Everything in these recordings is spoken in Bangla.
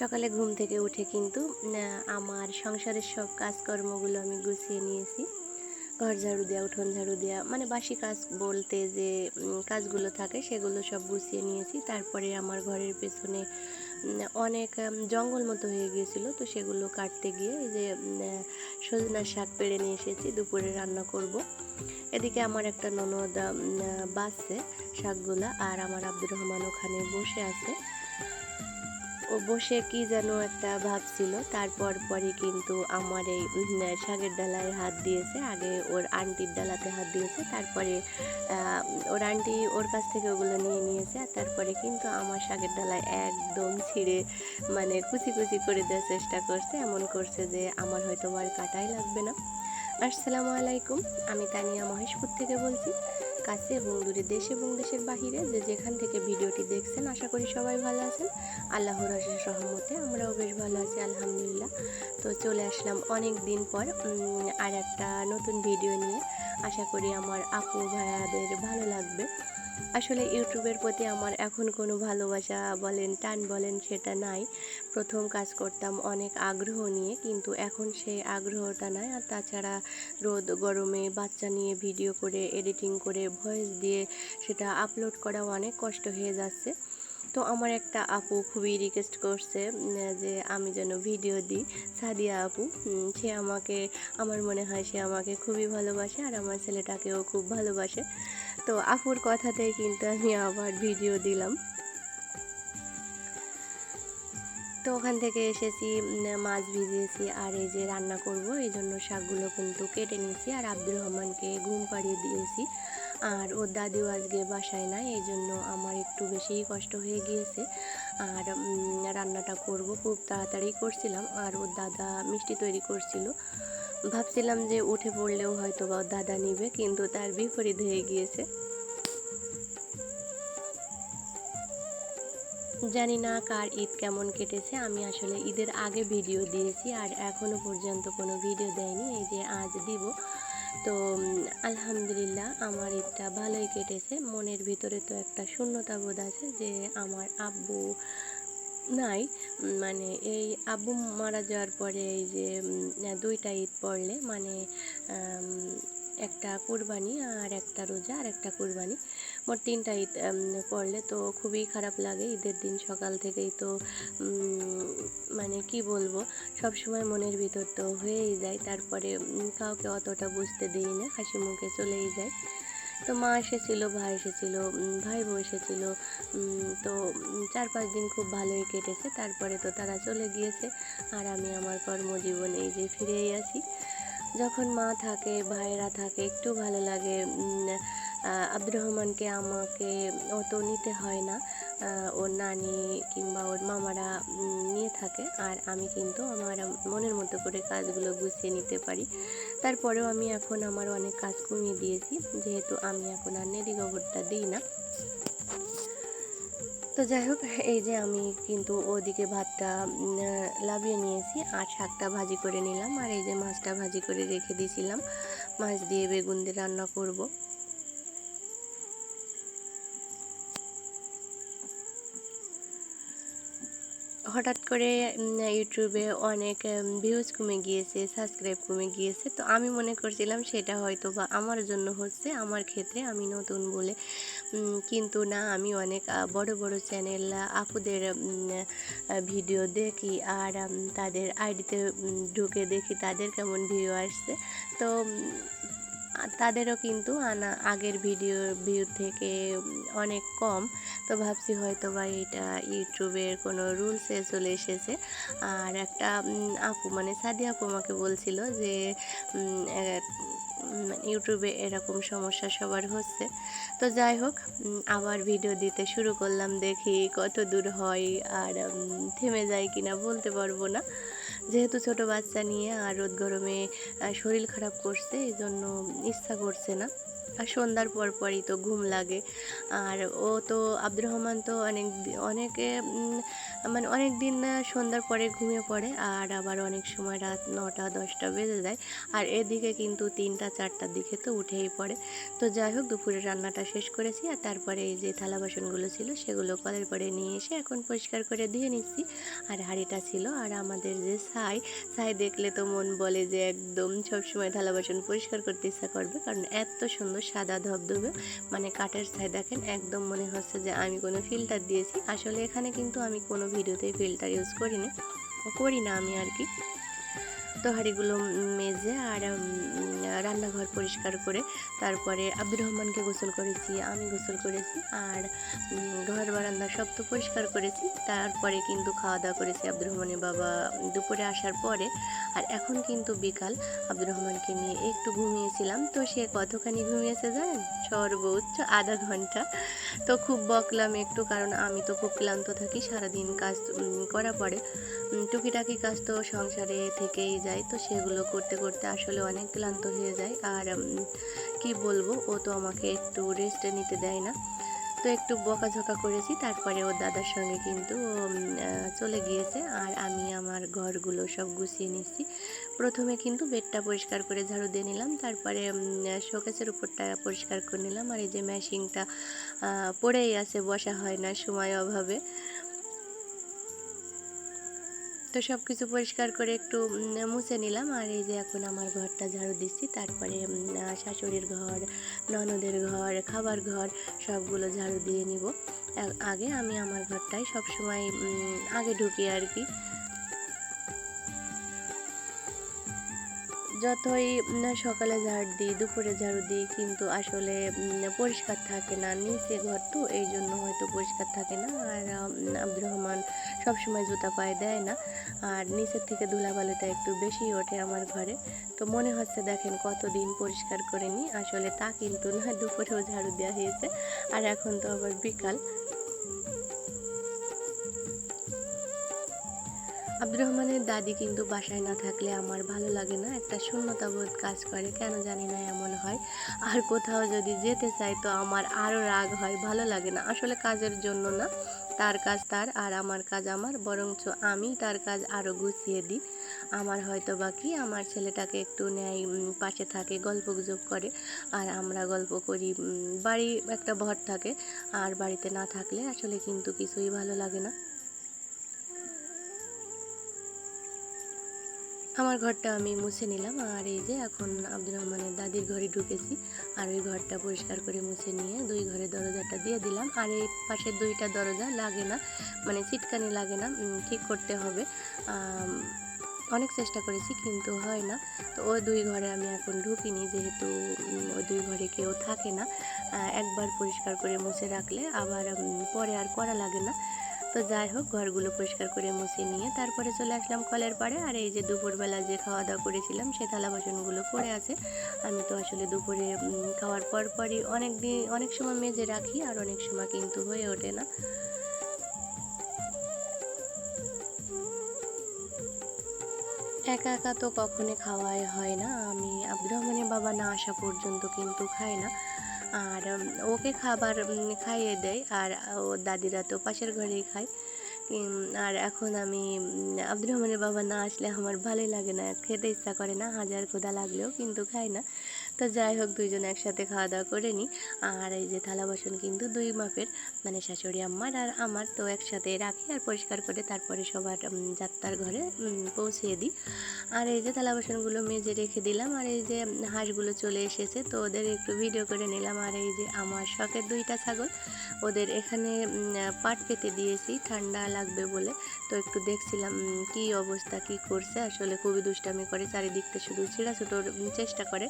সকালে ঘুম থেকে উঠে কিন্তু আমার সংসারের সব কাজকর্মগুলো আমি গুছিয়ে নিয়েছি। ঘর ঝাড়ু দেওয়া, উঠোন ঝাড়ু দেওয়া, মানে বাসি কাজ বলতে যে কাজগুলো থাকে সেগুলো সব গুছিয়ে নিয়েছি। তারপরে আমার ঘরের পেছনে অনেক জঙ্গল মতো হয়ে গিয়েছিল, তো সেগুলো কাটতে গিয়ে এই যে সজনার শাক পেড়ে নিয়ে এসেছি, দুপুরে রান্না করব। এদিকে আমার একটা ননদ বাছছে শাকগুলা, আর আমার আব্দুর রহমান ওখানে বসে আছে। ও বসে কি যেন একটা ভাবছিল, তারপর পরে কিন্তু আমার এই শাকের ডালায় হাত দিয়েছে। আগে ওর আন্টির ডালাতে হাত দিয়েছে, তারপরে ওর আন্টি ওর কাছ থেকে ওগুলো নিয়ে নিয়েছে, আর তারপরে কিন্তু আমার শাকের ডালায় একদম ছিঁড়ে মানে কুচি কুচি করে দেওয়ার চেষ্টা করছে, এমন করছে যে আমার হয়তো আর কাটাই লাগবে না। আসসালামু আলাইকুম, আমি তানিয়া মহেশপুর থেকে বলছি। কাছে এবং দূরে, দেশ এবং দেশের বাহিরে যে যেখান থেকে ভিডিওটি দেখছেন, আশা করি সবাই ভালো আছেন। আল্লাহর অশেষ রহমতে আমরাও বেশ ভালো আছি, আলহামদুলিল্লাহ। তো চলে আসলাম অনেক দিন পর আর একটা নতুন ভিডিও নিয়ে। আশা করি আমার আপু ভাইয়াদের ভালো লাগবে। আসলে ইউটিউবের প্রতি আমার এখন কোনো ভালোবাসা বলেন, টান বলেন, সেটা নাই। প্রথম কাজ করতাম অনেক আগ্রহ নিয়ে, কিন্তু এখন সেই আগ্রহটা নাই। আর তাছাড়া রোদ গরমে বাচ্চা নিয়ে ভিডিও করে, এডিটিং করে, ভয়েস দিয়ে সেটা আপলোড করা অনেক কষ্ট হয়ে যাচ্ছে। তো আমার একটা আপু খুবই রিকোয়েস্ট করছে যে আমি যেন ভিডিও দিই। সাদিয়া আপু, সে আমাকে, আমার মনে হয় সে আমাকে খুবই ভালোবাসে, আর আমার ছেলেটাকেও খুব ভালোবাসে। তো আপুর কথাতেই কিন্তু আমি আবার ভিডিও দিলাম। তো ওখান থেকে এসেছি, মাছ ভিজিয়েছি, আর এই যে রান্না করব এই জন্য শাকগুলো কিন্তু কেটে নিয়েছি, আর আব্দুর রহমানকে ঘুম পাড়িয়ে দিয়েছি। আর ওর দাদিও আজকে বাসায় নাই, এই জন্য আমার একটু বেশিই কষ্ট হয়ে গিয়েছে। আর রান্নাটা করব খুব তাড়াতাড়ি করছিলাম, আর ওর দাদা মিষ্টি তৈরি করছিল। ভাবছিলাম যে উঠে পড়লেও হয়তো বা ওর দাদা নিবে, কিন্তু তার বিপরীত হয়ে গিয়েছে। জানি না কার ঈদ কেমন কেটেছে। আমি আসলে ঈদের আগে ভিডিও দিয়েছি, আর এখনও পর্যন্ত কোনো ভিডিও দেয়নি, এই যে আজ দিব। তো আলহামদুলিল্লাহ আমার ঈদটা ভালোই কেটেছে। মনের ভিতরে তো একটা শূন্যতা বোধ আছে যে আমার আব্বু নাই। মানে এই আব্বু মারা যাওয়ার পরে এই যে দুইটা ঈদ পড়লে, মানে একটা কুরবানি, আর একটা রোজা, আর একটা কুরবানি, মোট তিনটা ঈদ পড়লে তো খুবই খারাপ লাগে। ঈদের দিন সকাল থেকেই তো মানে কি বলবো, সব সময় মনের ভিতর তো হয়েই যায়। তারপরে কাউকে অতটা বুঝতে দিই না, হাসি মুখে চলেই যায়। তো মা এসেছিল, ভাই এসেছিল, ভাই বউ এসেছিল। তো 4-5 দিন খুব ভালোই কেটেছে। তারপরে তো তারা চলে গিয়েছে, আর আমি আমার কর্মজীবনে এই যে ফিরেই আসি। যখন মা থাকে, ভাইয়েরা থাকে, একটু ভালো লাগে। আব্দুর রহমানকে আমাকে অত নিতে হয় না, ওর নানি কিংবা ওর মামারা নিয়ে থাকে, আর আমি কিন্তু আমার মনের মতো করে কাজগুলো গুছিয়ে নিতে পারি। তারপরেও আমি এখন আমার অনেক কাজ কমিয়ে দিয়েছি, যেহেতু আমি এখন আর নেড়ি গোবরটা দিই না। তো যাই হোক, এই যে আমি কিন্তু ওদিকে ভাতটা লাভিয়ে নিয়েছি, আর শাকটা ভাজি করে নিলাম, আর এই যে মাছটা ভাজি করে রেখে দিয়েছিলাম। মাছ দিয়ে বেগুন দিয়ে রান্না করব। হঠাৎ করে ইউটিউবে অনেক ভিউজ কমে গিয়েছে, সাবস্ক্রাইব কমে গিয়েছে। তো আমি মনে করছিলাম সেটা হয়তো বা আমার জন্য হচ্ছে, আমার ক্ষেত্রে, আমি নতুন বলে। কিন্তু না, আমি অনেক বড় বড় চ্যানেল আপুদের ভিডিও দেখি, আর তাদের আইডিতে ঢুকে দেখি তাদের কেমন ভিউ আসছে। তো তাদেরও কিন্তু আগের ভিউ থেকে অনেক কম। তো ভাবছি হয়তো বা এটা ইউটিউবের কোনো রুলসে চলে এসেছে। আর একটা আপু, মানে সাদিয়া আপু আমাকে বলছিল যে ইউটিউবে এরকম সমস্যা সবার হচ্ছে। তো যাই হোক, আবার ভিডিও দিতে শুরু করলাম, দেখি কত দূর হয়, আর থেমে যায় কিনা বলতে পারবো না। যেহেতু ছোট বাচ্চা নিয়ে আর রোদ গরমে শরীর খারাপ করছে, এই জন্য ইচ্ছা করছে না। আর সন্ধ্যার পরই তো ঘুম লাগে। আর ও তো আব্দুর রহমান তো অনেকে মানে অনেক দিন সন্ধ্যার পরে ঘুমিয়ে পড়ে, আর আবার অনেক সময় রাত 9টা-10টা বেজে যায়। আর এদিকে কিন্তু 3টা-4টার দিকে তো উঠেই পড়ে। তো যাই হোক, দুপুরে রান্নাটা শেষ করেছি, আর তারপরে এই যে থালা বাসনগুলো ছিল সেগুলো কলের পরে নিয়ে এসে এখন পরিষ্কার করে ধুয়ে নিচ্ছি। আর হাঁড়িটা ছিল, আর আমাদের যে ছাই দেখলে তো মন বলে যে একদম সবসময় থালা বাসন পরিষ্কার করতে ইচ্ছা করবে, কারণ এত সুন্দর সাদা ধবধবে, মানে কাঠের ছাই দেখেন, একদম মনে হচ্ছে যে আমি কোনো ফিল্টার দিয়েছি। আসলে এখানে কিন্তু আমি কোনো ভিডিওতেই ফিল্টার ইউজ করি না আমি আর কি। তো হাঁড়িগুলো মেজে আর রান্নাঘর পরিষ্কার করে তারপরে আব্দুর রহমানকে গোসল করেছি, আমি গোসল করেছি, আর ঘর বারান্দা সব তো পরিষ্কার করেছি। তারপরে কিন্তু খাওয়া দাওয়া করেছি আব্দুর রহমানের বাবা দুপুরে আসার পরে। আর এখন কিন্তু বিকাল, আব্দুর রহমানকে নিয়ে একটু ঘুমিয়েছিলাম। তো সে কতখানি ঘুমিয়েছে জানেন? সর্বোচ্চ আধা ঘন্টা। তো খুব বকলাম একটু, কারণ আমি তো খুব ক্লান্ত থাকি, সারাদিন কাজ করা পড়ে, টুকিটাকি কাজ তো সংসারে থেকেই যায়। তো সেগুলো করতে করতে আসলে অনেক ক্লান্ত হয়ে যায়। আর কি বলবো, ও তো আমাকে একটু রেস্ট নিতে দেয় না। তো একটু বকাঝকা করেছি, তারপরে ওর দাদার সঙ্গে কিন্তু ও চলে গিয়েছে। আর আমি আমার ঘরগুলো সব গুছিয়ে নিচ্ছি। প্রথমে কিন্তু বেডটা পরিষ্কার করে ঝাড়ু দিয়ে নিলাম, তারপরে শোকেসের উপরটা পরিষ্কার করে নিলাম। আর এই যে ম্যাশিংটা পড়েই আছে, বসা হয় না সময় অভাবে। তো সব কিছু পরিষ্কার করে একটু মুছে নিলাম। আর এই যে এখন আমার ঘরটা ঝাড়ু দিচ্ছি, তারপরে শাশুড়ির ঘর, ননদের ঘর, খাবার ঘর সবগুলো ঝাড়ু দিয়ে নিব। আগে আমি আমার ঘরটাই সবসময় আগে ঢুকি আর কি। যতই সকালে ঝাড় দিই, দুপুরে ঝাড়ু দিই, কিন্তু আসলে পরিষ্কার থাকে না। নিচে ঘর তো, এই জন্য হয়তো পরিষ্কার থাকে না। আর আব্দুর রহমান সবসময় জুতা পায়ে দেয় না, আর নিচের থেকে ধুলাবালিটা একটু বেশি ওঠে আমার ঘরে। তো মনে হচ্ছে দেখেন কতদিন পরিষ্কার করে নিই, আসলে তা কিন্তু না, দুপুরেও ঝাড়ু দেওয়া হয়েছে। আর এখন তো আবার বিকাল। আব্দুর রহমানের দাদি কিন্তু বাসায় না থাকলে আমার ভালো লাগে না, একটা শূন্যতাবোধ কাজ করে, কেন জানি না এমন হয়। আর কোথাও যদি যেতে চাই তো আমার আরও রাগ হয়, ভালো লাগে না। আসলে কাজের জন্য না, তার কাজ তার আর আমার কাজ আমার, বরঞ্চ আমি তার কাজ আরও গুছিয়ে দিই। আমার হয়তো বাকি আমার ছেলেটাকে একটু নেয়, পাশে থাকে, গল্প গুজব করে, আর আমরা গল্প করি। বাড়ি একটা ভর থাকে, আর বাড়িতে না থাকলে আসলে কিন্তু কিছুই ভালো লাগে না। আমার ঘরটা আমি মুছে নিলাম, আর এই যে এখন আব্দুর রহমানের দাদির ঘরে ঢুকেছি। আর ওই ঘরটা পরিষ্কার করে মুছে নিয়ে 2 ঘরের দরজাটা দিয়ে দিলাম। আর এই পাশের 2টা দরজা লাগে না, মানে ছিটকানি লাগে না, ঠিক করতে হবে। অনেক চেষ্টা করেছি কিন্তু হয় না। তো ওই 2 ঘরে আমি এখন ঢুকিনি, যেহেতু ওই 2 ঘরে কেউ থাকে না। একবার পরিষ্কার করে মুছে রাখলে আবার পরে আর করা লাগে না। তো যাই হোক, ঘরগুলো পরিষ্কার করে মুছে নিয়ে তারপরে চলে আসলাম কলের পাড়ে। আর এই যে দুপুরবেলা যে খাওয়া দাওয়া করেছিলাম সে থালা বাসনগুলো পড়ে আছে। আমি তো আসলে দুপুরে খাওয়ার পরই অনেক সময় মেজে রাখি, আর অনেক সময় কিন্তু হয়ে ওঠে না। একা একা তো কখনো খাওয়াই হয় না, আমি আব্দুর রহমানের বাবা না আসা পর্যন্ত কিন্তু খাই না। আর ওকে খাবার খাইয়ে দেয়, আর ওর দাদিরা তো পাশের ঘরেই খায়। আর এখন আমি আব্দুর রহমানের বাবা না আসলে আমার ভালোই লাগে না, খেতে ইচ্ছা করে না, হাজার ক্ষুধা লাগলেও কিন্তু খাই না। তো যাই হোক, দুইজন একসাথে খাওয়া দাওয়া করে নিই। আর এই যে থালা বাসন কিন্তু 2 মাপের, মানে শাশুড়ি আম্মার আর আমার, তো একসাথে রাখি আর পরিষ্কার করে তারপরে সবার যাত্রার ঘরে পৌঁছিয়ে দিই। আর এই যে থালা বাসনগুলো মেজে রেখে দিলাম। আর এই যে হাঁসগুলো চলে এসেছে, তো ওদের একটু ভিডিও করে নিলাম। আর এই যে আমার শখের 2টা ছাগল, ওদের এখানে পাট পেতে দিয়েছি ঠান্ডা লাগবে বলে। তো একটু দেখছিলাম কি অবস্থা, কি করছে, আসলে খুবই দুষ্টামি করে, চারিদিকটা শুধু ছিঁড়াছুটোর চেষ্টা করে।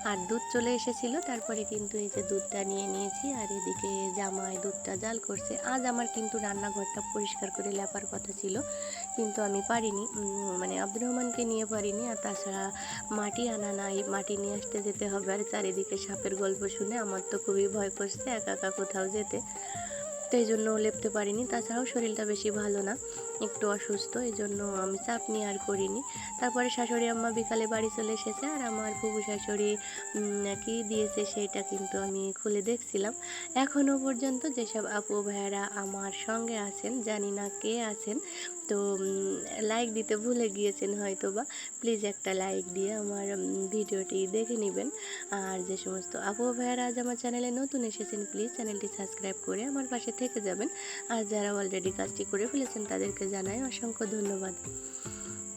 আর দুধ চলে এসেছিল, তারপরে কিন্তু এই যে দুধটা নিয়ে নিয়েছি। আর এদিকে জামাই দুধটা জাল করছে। আজ আমার কিন্তু রান্নাঘরটা পরিষ্কার করে লেপার কথা ছিল, কিন্তু আমি পারিনি, মানে আব্দুর রহমানকে নিয়ে পারিনি। আর তাছাড়া মাটি আনা নাই, মাটি নিয়ে আসতে যেতে হবে। আর চারিদিকে সাপের গল্প শুনে আমার তো খুবই ভয় করছে একা একা কোথাও যেতে। তো এই জন্য লেপতে পারিনি। তাছাড়াও শরীরটা বেশি ভালো না, একটু অসুস্থ, এই জন্য আমি চাপ নিয়ে আর করিনি। তারপরে শাশুড়ি আম্মা বিকালে বাড়ি চলে এসেছে, আর আমার ফুফু শাশুড়ি কি দিয়েছে সেটা কিন্তু আমি খুলে দেখছিলাম। এখনও পর্যন্ত যেসব আপু ভাইয়ারা আমার সঙ্গে আছেন, জানি না কে আছেন, তো লাইক দিতে ভুলে গিয়েছেন হয়তো বা, প্লিজ একটা লাইক দিয়ে আমার ভিডিওটি দেখে নেবেন। আর যে সমস্ত আপু ভাইয়ারা আজ আমার চ্যানেলে নতুন এসেছেন, প্লিজ চ্যানেলটি সাবস্ক্রাইব করে আমার পাশে থেকে যাবেন। আর যারা অলরেডি কাজটি করে ফেলেছেন তাদেরকে জানাই অসংখ্য ধন্যবাদ।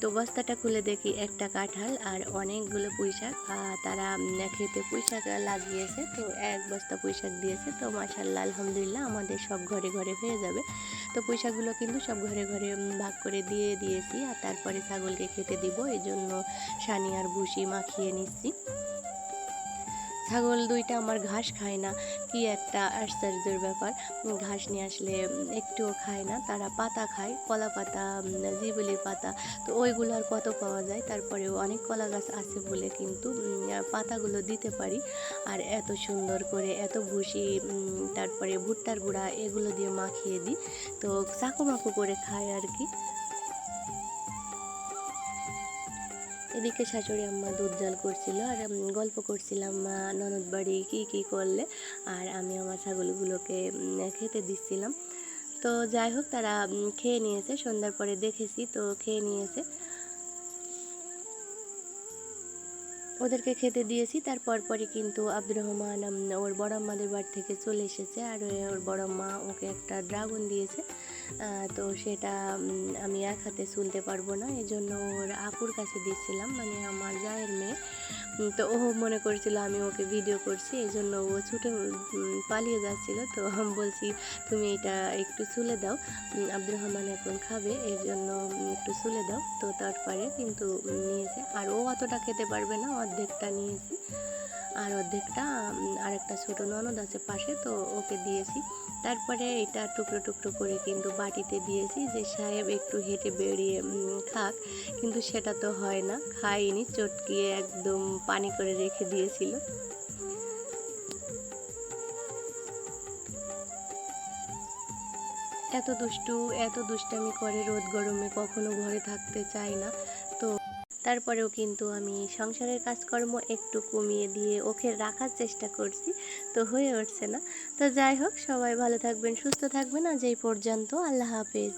তো বস্তাটা খুলে দেখি একটা কাঁঠাল আর অনেকগুলো পুঁইশাক, তারা খেতে পুঁইশাক লাগিয়েছে, তো এক বস্তা পুঁইশাক দিয়েছে। তো মাশাআল্লাহ আলহামদুলিল্লাহ আমাদের সব ঘরে ঘরে হয়ে যাবে। তো পুঁইশাকগুলো কিন্তু সব ঘরে ঘরে ভাগ করে দিয়ে দিয়েছি, আর তারপরে ছাগলকে খেতে দিব, এই জন্য সানি আর ভুসি মাখিয়ে নিচ্ছি। ছাগল দুইটা আমার ঘাস খায় না, কি একটা আশ্চর্যের ব্যাপার। ঘাস নিয়ে আসলে একটুও খায় না, তারা পাতা খায়, কলা পাতা, জিবলির পাতা। তো ওইগুলো আর কত পাওয়া যায়, তারপরেও অনেক কলা গাছ আছে বলে কিন্তু পাতাগুলো দিতে পারি। আর এত সুন্দর করে এত ভুসি, তারপরে ভুট্টার গুঁড়া এগুলো দিয়ে মাখিয়ে দিই, তো চাকু মাকু করে খায় আর কি। এদিকে শাশুড়ি আম্মা দুধ জাল করছিল, আর গল্প করছিলাম ননদ বাড়ি কী কী করলে, আর আমি আমার ছাগলগুলোকে খেতে দিচ্ছিলাম। তো যাই হোক, তারা খেয়ে নিয়েছে, সন্ধ্যার পরে দেখেছি তো খেয়ে নিয়েছে। ওদেরকে খেতে দিয়েছি, তারপর পরে কিন্তু আব্দুর রহমান ওর বড় আম্মাদের বাড়ি থেকে চলে এসেছে, আর ওর বড় আম্মা ওকে একটা ড্রাগন দিয়েছে। তো সেটা আমি এক হাতে তুলতে পারবো না, এই জন্য ওর আপুর কাছে দিচ্ছিলাম, মানে আমার জায়ের মেয়ে। তো ও মনে করেছিল আমি ওকে ভিডিও করছি, এই জন্য ও ছুটে পালিয়ে যাচ্ছিল। তো আমি বলছি তুমি এটা একটু ছুলে দাও, আব্দুর রহমান এখন খাবে, এই জন্য একটু ছুলে দাও। তো তারপরে কিন্তু নিয়েছে, আর ও অতটা খেতে পারবে না, অর্ধেকটা নিয়েছি, আর অর্ধেকটা আরেকটা ছোটো ননদ আছে পাশে, তো ওকে দিয়েছি। তারপরে এটা টুকরো টুকরো করে কিন্তু বাটিতে দিয়েছি, যে সাহেব একটু হেঁটে বেরিয়ে খাক, কিন্তু সেটা তো হয় না, খাইনি, চটকিয়ে একদম পানি করে রেখে দিয়েছিল। এত দুষ্টু, এত দুষ্টামি করে, রোদ গরমে কখনো ঘরে থাকতে চায় না। তো তারপরেও কিন্তু আমি সংসারের কাজকর্ম একটু কমিয়ে দিয়ে ওকে রাখার চেষ্টা করছি, তো হয়ে উঠছে না। তো যাই হোক, সবাই ভালো থাকবেন, সুস্থ থাকবেন, আজ এই পর্যন্ত, আল্লাহ হাফেজ।